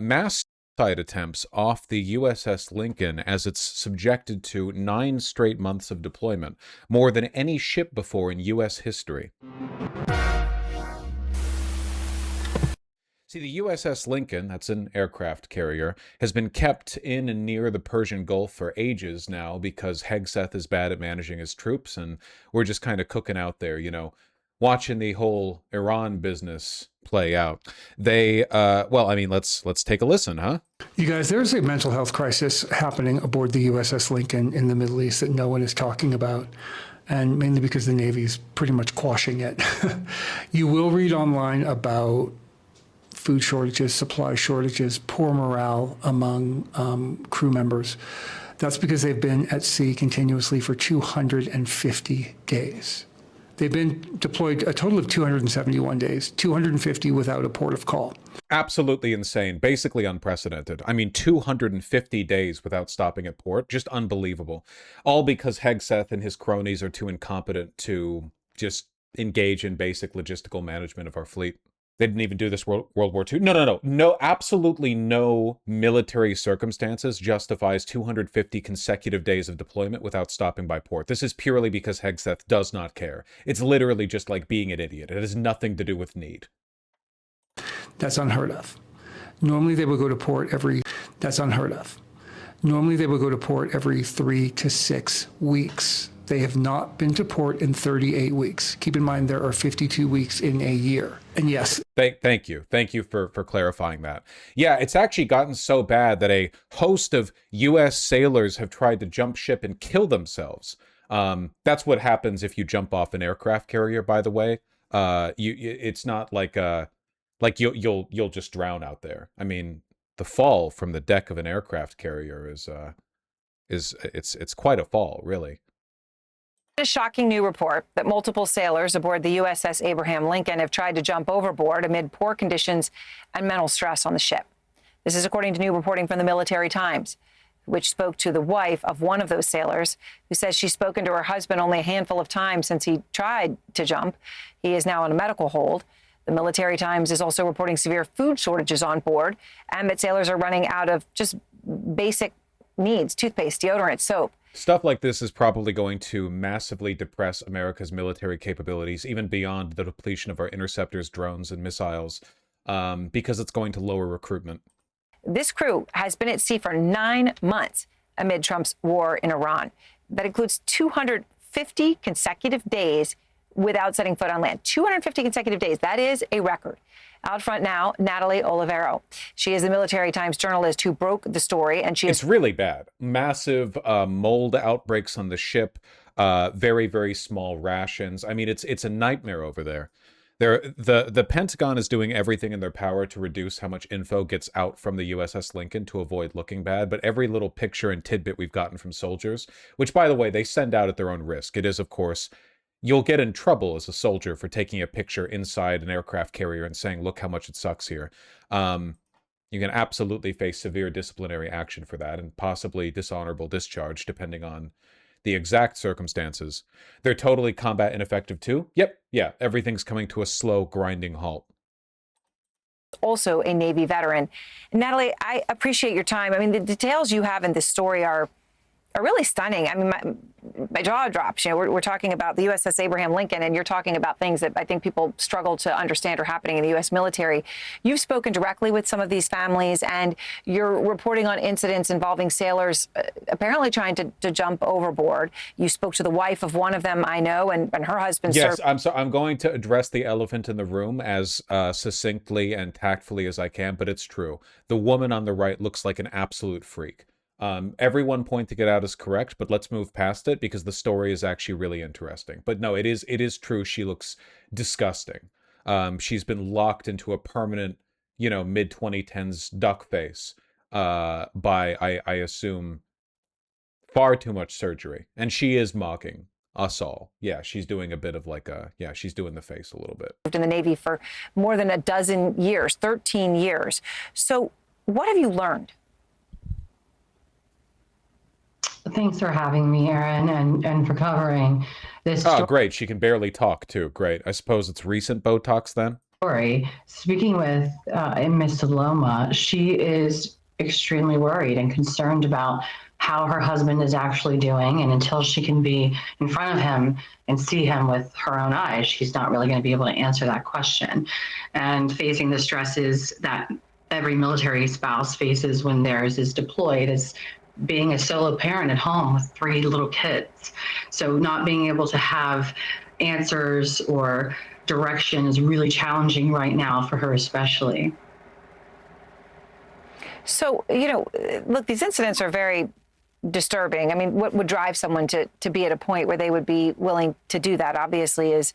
mass suicide attempts off the USS Lincoln as it's subjected to 9 straight months of deployment, more than any ship before in U.S. history. See, the USS Lincoln, that's an aircraft carrier, has been kept in and near the Persian Gulf for ages now because Hegseth is bad at managing his troops, and we're just kind of cooking out there, watching the whole Iran business play out. Let's take a listen, huh? You guys, there's a mental health crisis happening aboard the USS Lincoln in the Middle East that no one is talking about, and mainly because the Navy's pretty much quashing it. You will read online about food shortages, supply shortages, poor morale among crew members. That's because they've been at sea continuously for 250 days. They've been deployed a total of 271 days, 250 without a port of call. Absolutely insane, basically unprecedented. I mean, 250 days without stopping at port, just unbelievable. All because Hegseth and his cronies are too incompetent to just engage in basic logistical management of our fleet. They didn't even do this World War II. No, absolutely no military circumstances justifies 250 consecutive days of deployment without stopping by port. This is purely because Hegseth does not care. It's literally just like being an idiot. It has nothing to do with need. That's unheard of. Normally they would go to port that's unheard of. Normally they would go to port every 3 to 6 weeks. They have not been to port in 38 weeks. Keep in mind, there are 52 weeks in a year. And yes. Thank you. Thank you for clarifying that. Yeah, it's actually gotten so bad that a host of U.S. sailors have tried to jump ship and kill themselves. That's what happens if you jump off an aircraft carrier, by the way. It's not like you'll just drown out there. I mean, the fall from the deck of an aircraft carrier it's quite a fall, really. A shocking new report that multiple sailors aboard the USS Abraham Lincoln have tried to jump overboard amid poor conditions and mental stress on the ship. This is according to new reporting from the Military Times, which spoke to the wife of one of those sailors, who says she's spoken to her husband only a handful of times since he tried to jump. He is now on a medical hold. The Military Times is also reporting severe food shortages on board and that sailors are running out of just basic needs: toothpaste, deodorant, soap. Stuff like this is probably going to massively depress America's military capabilities, even beyond the depletion of our interceptors, drones, and missiles, because it's going to lower recruitment. This crew has been at sea for 9 months amid Trump's war in Iran. That includes 250 consecutive days without setting foot on land. 250 consecutive days. That is a record. Out front now, Natalie Olivero. She is the Military Times journalist who broke the story, and It's really bad. Massive mold outbreaks on the ship. Very, very small rations. I mean, it's a nightmare over there. The Pentagon is doing everything in their power to reduce how much info gets out from the USS Lincoln to avoid looking bad, but every little picture and tidbit we've gotten from soldiers, which, by the way, they send out at their own risk. It is, of course, you'll get in trouble as a soldier for taking a picture inside an aircraft carrier and saying, look how much it sucks here. You can absolutely face severe disciplinary action for that, and possibly dishonorable discharge, depending on the exact circumstances. They're totally combat ineffective too. Yep, yeah, everything's coming to a slow, grinding halt. Also a Navy veteran. Natalie, I appreciate your time. I mean, the details you have in this story are really stunning. I mean, my jaw drops. You know, we're talking about the USS Abraham Lincoln, and you're talking about things that I think people struggle to understand are happening in the U.S. military. You've spoken directly with some of these families, and you're reporting on incidents involving sailors apparently trying to jump overboard. You spoke to the wife of one of them, I know, and her husband. Yes, I'm going to address the elephant in the room as succinctly and tactfully as I can, but it's true. The woman on the right looks like an absolute freak. Every 1 point to get out is correct, but let's move past it because the story is actually really interesting. But no, it is true. She looks disgusting. She's been locked into a permanent, mid-2010s duck face by, I assume, far too much surgery. And she is mocking us all. Yeah, she's doing a bit of she's doing the face a little bit. In the Navy for more than a dozen years, 13 years. So what have you learned? Thanks for having me, Erin, and for covering this. Oh, great. She can barely talk, too. Great. I suppose it's recent Botox, then? story. Speaking with Miss Saloma, she is extremely worried and concerned about how her husband is actually doing. And until she can be in front of him and see him with her own eyes, she's not really going to be able to answer that question. And facing the stresses that every military spouse faces when theirs is deployed as being a solo parent at home with 3 little kids. So not being able to have answers or direction is really challenging right now for her, especially. So, look, these incidents are very disturbing. I mean, what would drive someone to be at a point where they would be willing to do that, obviously, is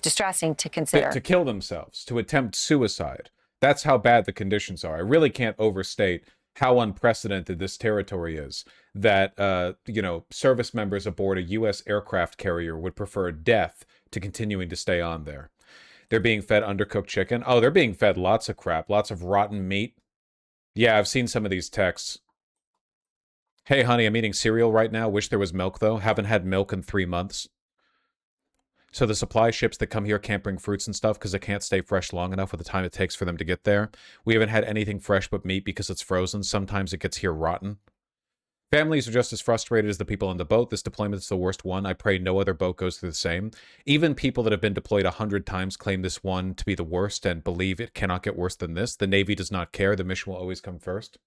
distressing to consider. To kill themselves, to attempt suicide. That's how bad the conditions are. I really can't overstate how unprecedented this territory is, that, service members aboard a U.S. aircraft carrier would prefer death to continuing to stay on there. They're being fed undercooked chicken. Oh, they're being fed lots of crap, lots of rotten meat. Yeah, I've seen some of these texts. Hey, honey, I'm eating cereal right now. Wish there was milk, though. Haven't had milk in 3 months. So the supply ships that come here can't bring fruits and stuff because it can't stay fresh long enough with the time it takes for them to get there. We haven't had anything fresh but meat because it's frozen. Sometimes it gets here rotten. Families are just as frustrated as the people on the boat. This deployment is the worst one. I pray no other boat goes through the same. Even people that have been deployed 100 times claim this one to be the worst and believe it cannot get worse than this. The Navy does not care. The mission will always come first.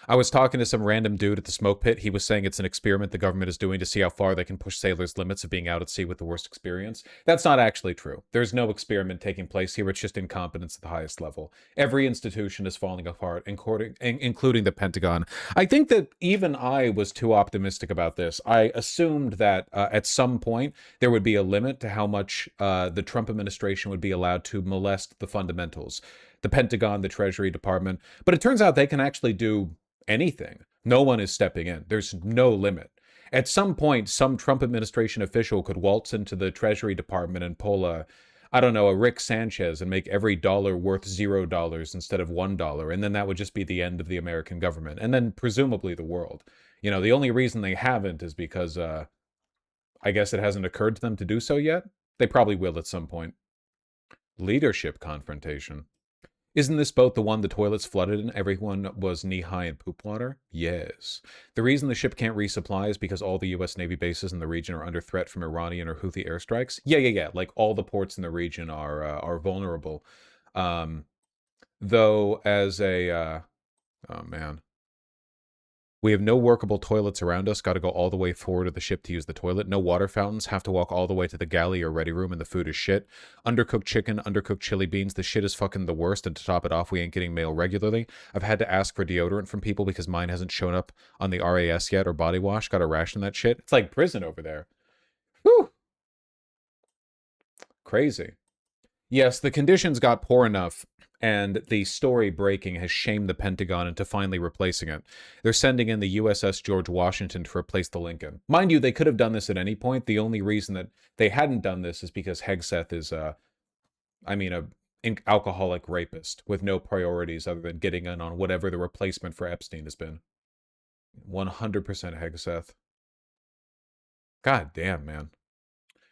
I was talking to some random dude at the smoke pit. He was saying it's an experiment the government is doing to see how far they can push sailors' limits of being out at sea with the worst experience. That's not actually true. There's no experiment taking place here. It's just incompetence at the highest level. Every institution is falling apart, including the Pentagon. I think that even I was too optimistic about this. I assumed that at some point there would be a limit to how much the Trump administration would be allowed to molest the fundamentals. The Pentagon, the Treasury Department. But it turns out they can actually do anything. No one is stepping in. There's no limit. At some point, some Trump administration official could waltz into the Treasury Department and pull a Rick Sanchez and make every dollar worth $0 instead of $1. And then that would just be the end of the American government. And then presumably the world. The only reason they haven't is because, I guess it hasn't occurred to them to do so yet. They probably will at some point. Leadership confrontation. Isn't this boat the one the toilets flooded and everyone was knee-high in poop water? Yes. The reason the ship can't resupply is because all the U.S. Navy bases in the region are under threat from Iranian or Houthi airstrikes? Yeah. Like, all the ports in the region are vulnerable. Though, as a... oh, man. We have no workable toilets around us. Got to go all the way forward of the ship to use the toilet. No water fountains. Have to walk all the way to the galley or ready room, and the food is shit. Undercooked chicken, undercooked chili beans. The shit is fucking the worst, and to top it off, we ain't getting mail regularly. I've had to ask for deodorant from people because mine hasn't shown up on the RAS yet, or body wash. Got to ration that shit. It's like prison over there. Whew. Crazy. Yes, the conditions got poor enough, and the story breaking has shamed the Pentagon into finally replacing it. They're sending in the USS George Washington to replace the Lincoln. Mind you, they could have done this at any point. The only reason that they hadn't done this is because Hegseth is, an alcoholic rapist with no priorities other than getting in on whatever the replacement for Epstein has been. 100% Hegseth. God damn, man.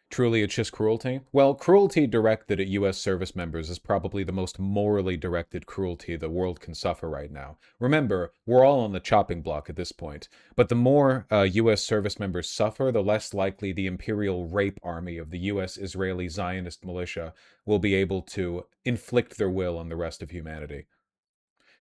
Truly, it's just cruelty? Well, cruelty directed at U.S. service members is probably the most morally directed cruelty the world can suffer right now. Remember, we're all on the chopping block at this point. But the more U.S. service members suffer, the less likely the imperial rape army of the U.S. Israeli Zionist militia will be able to inflict their will on the rest of humanity.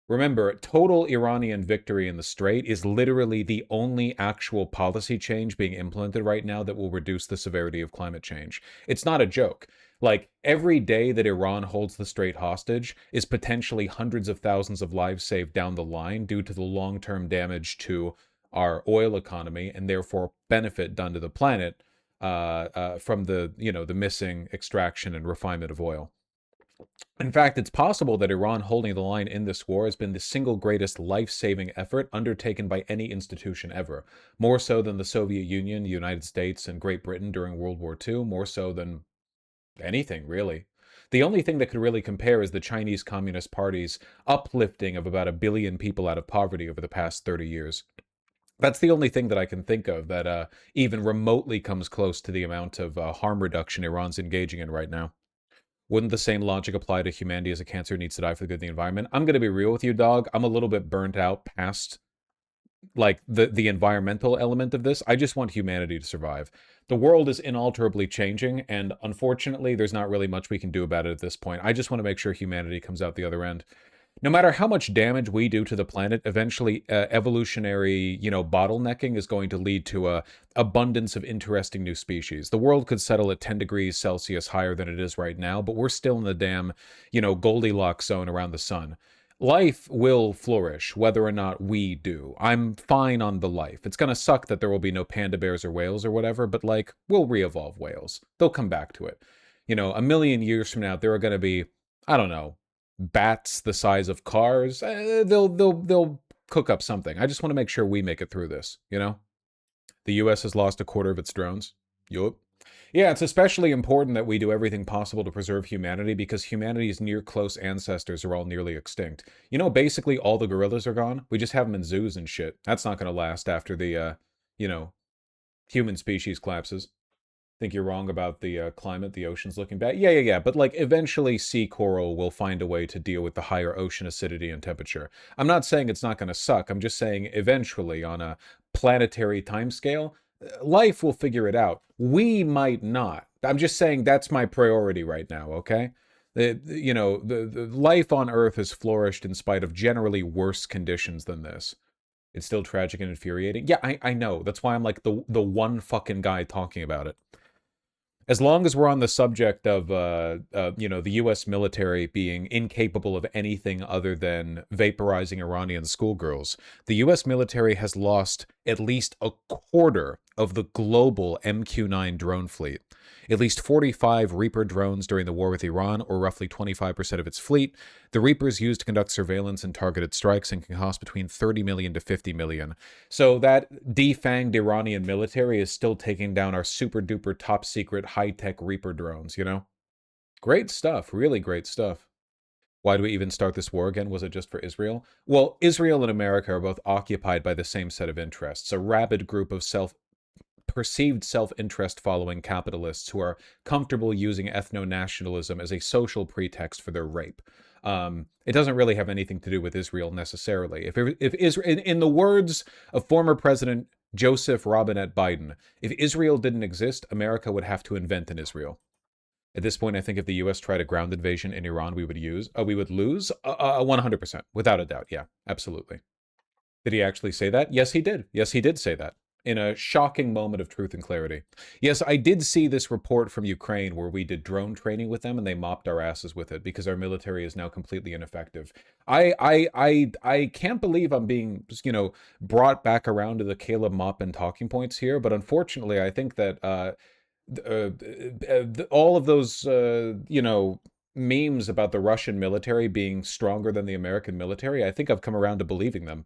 Remember, total Iranian victory in the Strait is literally the only actual policy change being implemented right now that will reduce the severity of climate change. It's not a joke. Like, every day that Iran holds the Strait hostage is potentially hundreds of thousands of lives saved down the line due to the long-term damage to our oil economy and therefore benefit done to the planet from the missing extraction and refinement of oil. In fact, it's possible that Iran holding the line in this war has been the single greatest life-saving effort undertaken by any institution ever. More so than the Soviet Union, the United States, and Great Britain during World War II. More so than anything, really. The only thing that could really compare is the Chinese Communist Party's uplifting of about 1 billion people out of poverty over the past 30 years. That's the only thing that I can think of that even remotely comes close to the amount of harm reduction Iran's engaging in right now. Wouldn't the same logic apply to humanity as a cancer needs to die for the good of the environment? I'm going to be real with you, dog. I'm a little bit burnt out past like the environmental element of this. I just want humanity to survive. The world is inalterably changing, and unfortunately, there's not really much we can do about it at this point. I just want to make sure humanity comes out the other end. No matter how much damage we do to the planet, eventually evolutionary, bottlenecking is going to lead to a abundance of interesting new species. The world could settle at 10 degrees Celsius higher than it is right now, but we're still in the damn, Goldilocks zone around the sun. Life will flourish whether or not we do. I'm fine on the life. It's going to suck that there will be no panda bears or whales or whatever, but like, we'll re-evolve whales. They'll come back to it. A million years from now, there are going to be, I don't know, bats the size of cars. They'll cook up something. I just want to make sure we make it through this, The US has lost a quarter of its drones. Yup. Yeah, it's especially important that we do everything possible to preserve humanity because humanity's near close ancestors are all nearly extinct. Basically all the gorillas are gone. We just have them in zoos and shit. That's not going to last after the, human species collapses. Think you're wrong about the climate, the ocean's looking bad. Yeah. But like eventually sea coral will find a way to deal with the higher ocean acidity and temperature. I'm not saying it's not going to suck. I'm just saying eventually on a planetary timescale, life will figure it out. We might not. I'm just saying that's my priority right now, okay? The life on Earth has flourished in spite of generally worse conditions than this. It's still tragic and infuriating. Yeah, I know. That's why I'm like the one fucking guy talking about it. As long as we're on the subject of, the U.S. military being incapable of anything other than vaporizing Iranian schoolgirls, the U.S. military has lost at least a quarter of the global MQ-9 drone fleet. At least 45 Reaper drones during the war with Iran, or roughly 25% of its fleet. The Reapers used to conduct surveillance and targeted strikes and can cost between 30 million to 50 million. So that defanged Iranian military is still taking down our super duper top secret high-tech Reaper drones, Great stuff, really great stuff. Why do we even start this war again? Was it just for Israel? Well, Israel and America are both occupied by the same set of interests, a rabid group of perceived self-interest following capitalists who are comfortable using ethno-nationalism as a social pretext for their rape. It doesn't really have anything to do with Israel necessarily. If Israel, in the words of former President Joseph Robinette Biden, if Israel didn't exist, America would have to invent an Israel. At this point, I think if the U.S. tried a ground invasion in Iran, we would lose 100%, without a doubt. Yeah, absolutely. Did he actually say that? Yes, he did. Yes, he did say that. In a shocking moment of truth and clarity. Yes, I did see this report from Ukraine where we did drone training with them and they mopped our asses with it because our military is now completely ineffective. I can't believe I'm being, brought back around to the Caleb Maupin talking points here, but unfortunately, I think that all of those, memes about the Russian military being stronger than the American military, I think I've come around to believing them.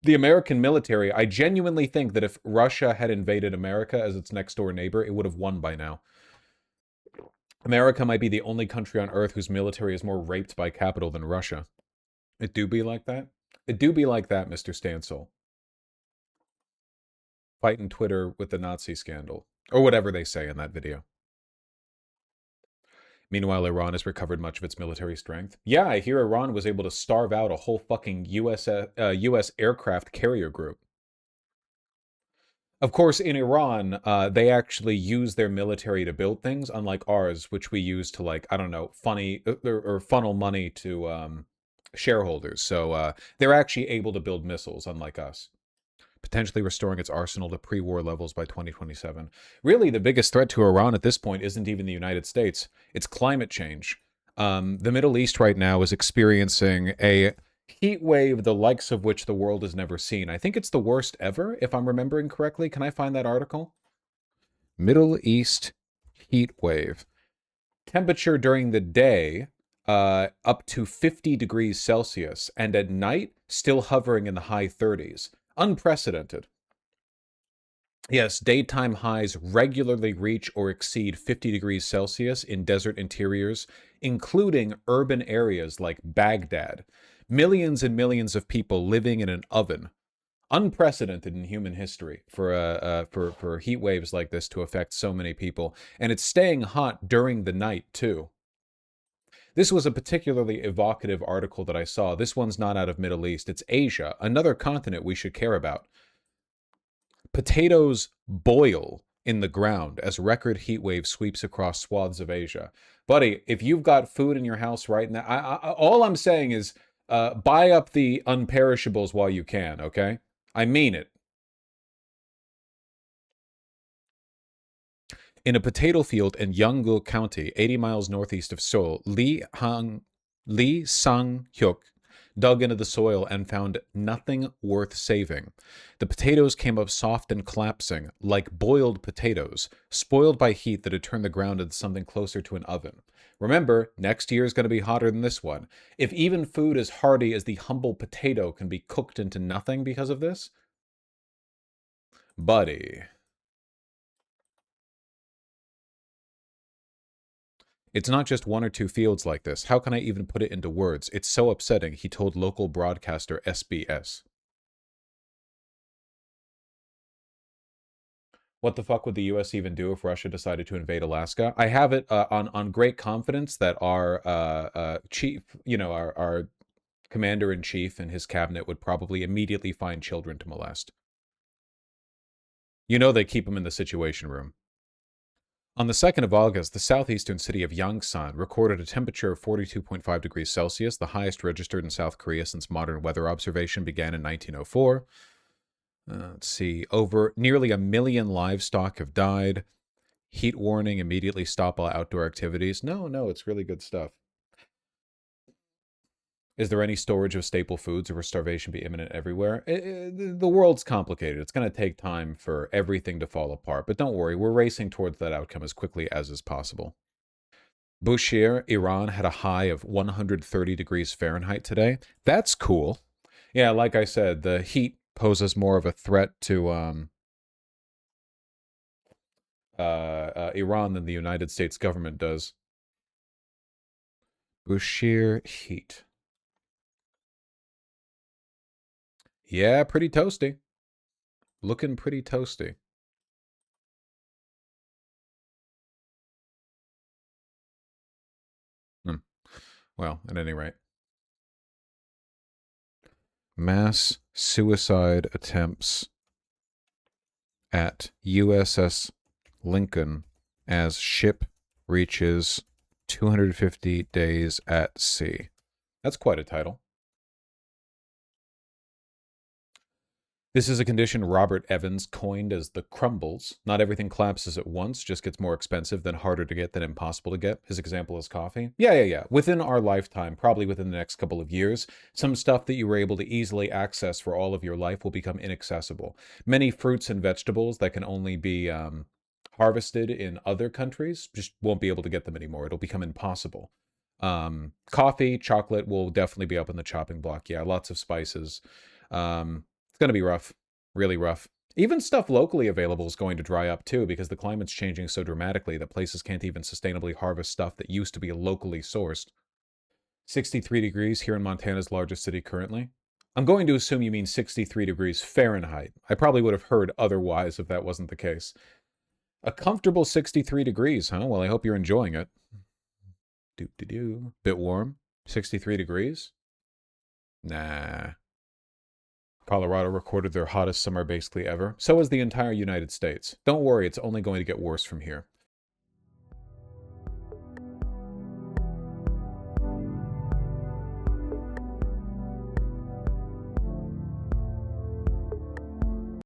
The American military, I genuinely think that if Russia had invaded America as its next door neighbor, it would have won by now. America might be the only country on Earth whose military is more raped by capital than Russia. It do be like that? It do be like that, Mr. Stansel. Fighting Twitter with the Nazi scandal. Or whatever they say in that video. Meanwhile, Iran has recovered much of its military strength. Yeah, I hear Iran was able to starve out a whole fucking US aircraft carrier group. Of course, in Iran, they actually use their military to build things, unlike ours, which we use to, like, I don't know, funnel money to shareholders. So they're actually able to build missiles, unlike us. Potentially restoring its arsenal to pre-war levels by 2027. Really, the biggest threat to Iran at this point isn't even the United States. It's climate change. The Middle East right now is experiencing a heat wave the likes of which the world has never seen. I think it's the worst ever, if I'm remembering correctly. Can I find that article? Middle East heat wave. Temperature during the day up to 50 degrees Celsius, and at night still hovering in the high 30s. Unprecedented. Yes, daytime highs regularly reach or exceed 50 degrees Celsius in desert interiors, including urban areas like Baghdad. Millions and millions of people living in an oven. Unprecedented in human history for heat waves like this to affect so many people. And it's staying hot during the night, too. This was a particularly evocative article that I saw. This one's not out of Middle East. It's Asia, another continent we should care about. Potatoes boil in the ground as record heat wave sweeps across swaths of Asia. Buddy, if you've got food in your house right now, all I'm saying is buy up the unperishables while you can, okay? I mean it. In a potato field in Yeonggu County, 80 miles northeast of Seoul, Lee Sang-hyuk dug into the soil and found nothing worth saving. The potatoes came up soft and collapsing, like boiled potatoes, spoiled by heat that had turned the ground into something closer to an oven. Remember, next year is going to be hotter than this one. If even food as hardy as the humble potato can be cooked into nothing because of this, buddy. It's not just one or two fields like this. How can I even put it into words? It's so upsetting, he told local broadcaster SBS. What the fuck would the U.S. even do if Russia decided to invade Alaska? I have it on great confidence that our chief, our commander-in-chief and his cabinet would probably immediately find children to molest. You know they keep them in the Situation Room. On the 2nd of August, the southeastern city of Yangsan recorded a temperature of 42.5 degrees Celsius, the highest registered in South Korea since modern weather observation began in 1904. Let's see, over nearly 1 million livestock have died. Heat warning, immediately stop all outdoor activities. No, it's really good stuff. Is there any storage of staple foods, or will starvation be imminent everywhere? The world's complicated. It's going to take time for everything to fall apart. But don't worry, we're racing towards that outcome as quickly as is possible. Bushehr, Iran, had a high of 130 degrees Fahrenheit today. That's cool. Yeah, like I said, the heat poses more of a threat to Iran than the United States government does. Bushehr heat. Yeah, pretty toasty. Looking pretty toasty. Well, at any rate. Mass suicide attempts at USS Lincoln as ship reaches 250 days at sea. That's quite a title. This is a condition Robert Evans coined as the crumbles. Not everything collapses at once, just gets more expensive, then harder to get, then impossible to get. His example is coffee. Yeah. Within our lifetime, probably within the next couple of years, some stuff that you were able to easily access for all of your life will become inaccessible. Many fruits and vegetables that can only be harvested in other countries just won't be able to get them anymore. It'll become impossible. Coffee, chocolate will definitely be up on the chopping block. Yeah, lots of spices. It's going to be rough, really rough. Even stuff locally available is going to dry up too, because the climate's changing so dramatically that places can't even sustainably harvest stuff that used to be locally sourced. 63 degrees here in Montana's largest city currently. I'm going to assume you mean 63 degrees Fahrenheit. I probably would have heard otherwise if that wasn't the case. A comfortable 63 degrees, huh? Well, I hope you're enjoying it. Bit warm. 63 degrees? Nah. Colorado recorded their hottest summer basically ever. So is the entire United States. Don't worry, it's only going to get worse from here.